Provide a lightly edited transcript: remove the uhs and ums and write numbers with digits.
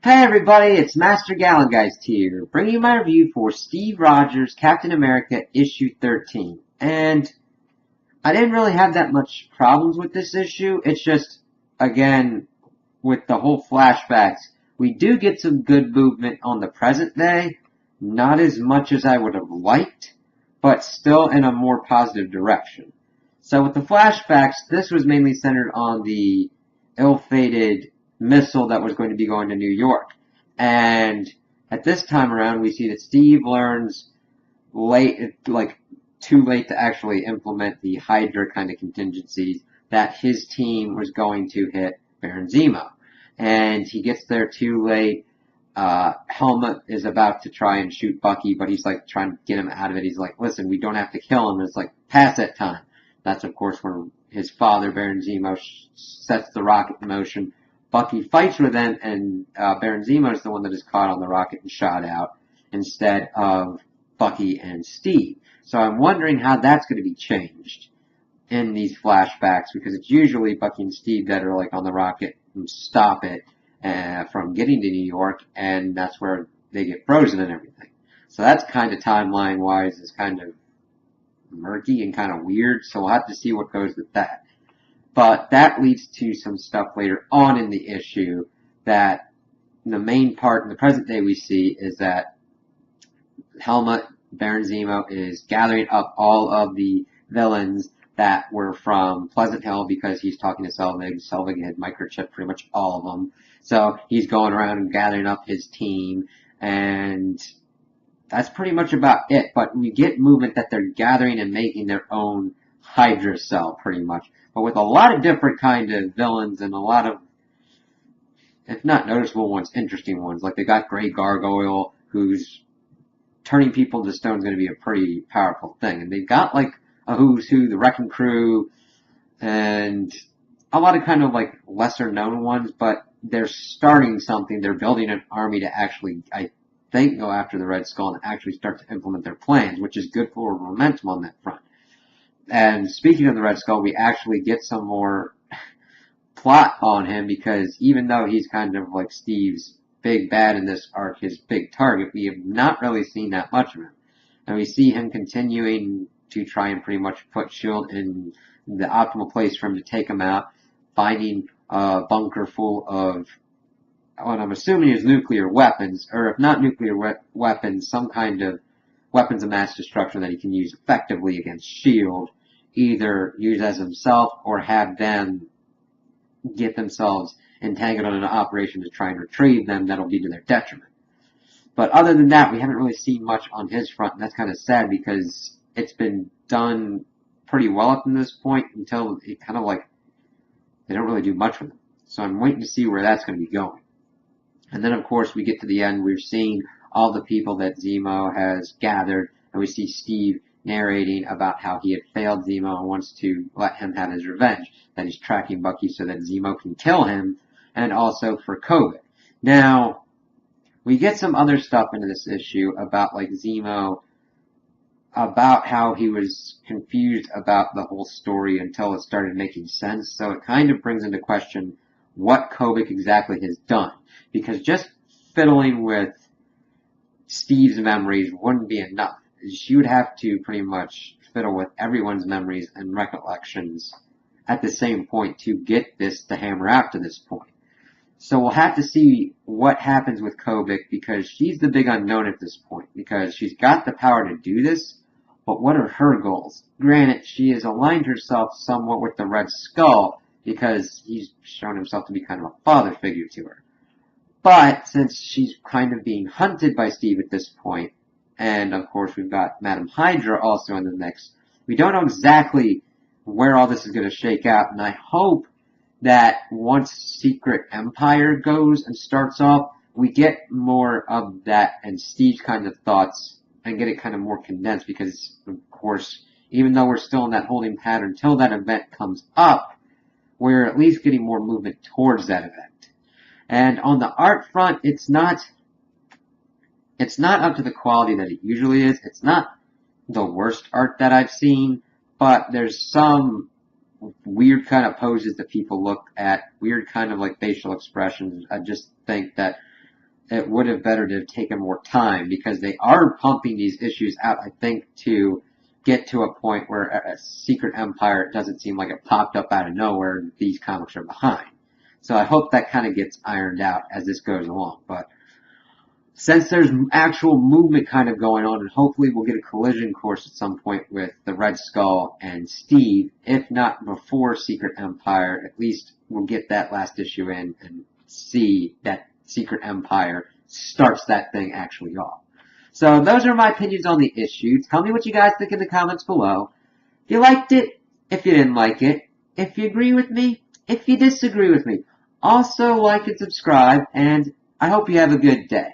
Hey everybody, it's Master Gallengeist here, bringing you my review for Steve Rogers' Captain America issue 13. And I didn't really have that much problems with this issue. It's just, again, with the whole flashbacks, we do get some good movement on the present day. Not as much as I would have liked, but still in a more positive direction. So with the flashbacks, this was mainly centered on the ill-fated missile that was going to be going to New York. And at this time around, we see that Steve learns too late to actually implement the Hydra kind of contingencies that his team was going to hit Baron Zemo. And he gets there too late. Helmut is about to try and shoot Bucky, but he's like trying to get him out of it. He's like, listen, we don't have to kill him. It's like, past that time. That's, of course, when his father, Baron Zemo, sets the rocket in motion. Bucky fights with him, and Baron Zemo is the one that is caught on the rocket and shot out instead of Bucky and Steve. So I'm wondering how that's going to be changed in these flashbacks, because it's usually Bucky and Steve that are like on the rocket and stop it from getting to New York, and that's where they get frozen and everything. So that's kind of timeline-wise is kind of murky and kind of weird, so we'll have to see what goes with that. But that leads to some stuff later on in the issue that the main part in the present day we see is that Helmut, Baron Zemo, is gathering up all of the villains that were from Pleasant Hill because he's talking to Selvig. Selvig had microchipped pretty much all of them. So he's going around and gathering up his team, and that's pretty much about it. But we get movement that they're gathering and making their own Hydra cell, pretty much. But with a lot of different kind of villains and a lot of, if not noticeable ones, interesting ones. Like they got Grey Gargoyle, who's turning people into stone is going to be a pretty powerful thing. And they've got like a Who's Who, the Wrecking Crew, and a lot of kind of like lesser known ones, but they're starting something. They're building an army to actually, I think, go after the Red Skull and actually start to implement their plans, which is good for momentum on that front. And speaking of the Red Skull, we actually get some more plot on him, because even though he's kind of like Steve's big bad in this arc, his big target, we have not really seen that much of him. And we see him continuing to try and pretty much put S.H.I.E.L.D. in the optimal place for him to take him out, finding a bunker full of what I'm assuming is nuclear weapons, or if not nuclear weapons, some kind of weapons of mass destruction that he can use effectively against S.H.I.E.L.D., either use as himself or have them get themselves entangled in an operation to try and retrieve them that'll be to their detriment. But other than that, we haven't really seen much on his front, and that's kind of sad because it's been done pretty well up to this point until it kind of like they don't really do much with him. So I'm waiting to see where that's going to be going. And then, of course, we get to the end. We're seeing all the people that Zemo has gathered, and we see Steve narrating about how he had failed Zemo and wants to let him have his revenge, that he's tracking Bucky so that Zemo can kill him, and also for Kobik. Now, we get some other stuff into this issue about, like, Zemo, about how he was confused about the whole story until it started making sense, so it kind of brings into question what Kobik exactly has done. Because just fiddling with Steve's memories wouldn't be enough. She would have to pretty much fiddle with everyone's memories and recollections at the same point to get this to hammer out to this point. So we'll have to see what happens with Kobik, because she's the big unknown at this point, because she's got the power to do this, but what are her goals? Granted, she has aligned herself somewhat with the Red Skull, because he's shown himself to be kind of a father figure to her. But since she's kind of being hunted by Steve at this point, and of course we've got Madam Hydra also in the mix, we don't know exactly where all this is going to shake out, and I hope that once Secret Empire goes and starts off, we get more of that and Steve's kind of thoughts and get it kind of more condensed, because of course, even though we're still in that holding pattern till that event comes up, we're at least getting more movement towards that event. And on the art front, it's not up to the quality that it usually is. It's not the worst art that I've seen, but there's some weird kind of poses that people look at, weird kind of like facial expressions. I just think that it would have better to have taken more time, because they are pumping these issues out, I think, to get to a point where a Secret Empire doesn't seem like it popped up out of nowhere and these comics are behind. So I hope that kind of gets ironed out as this goes along. But since there's actual movement kind of going on, and hopefully we'll get a collision course at some point with the Red Skull and Steve, if not before Secret Empire, at least we'll get that last issue in and see that Secret Empire starts that thing actually off. So those are my opinions on the issue. Tell me what you guys think in the comments below. If you liked it, if you didn't like it, if you agree with me, if you disagree with me. Also like and subscribe, and I hope you have a good day.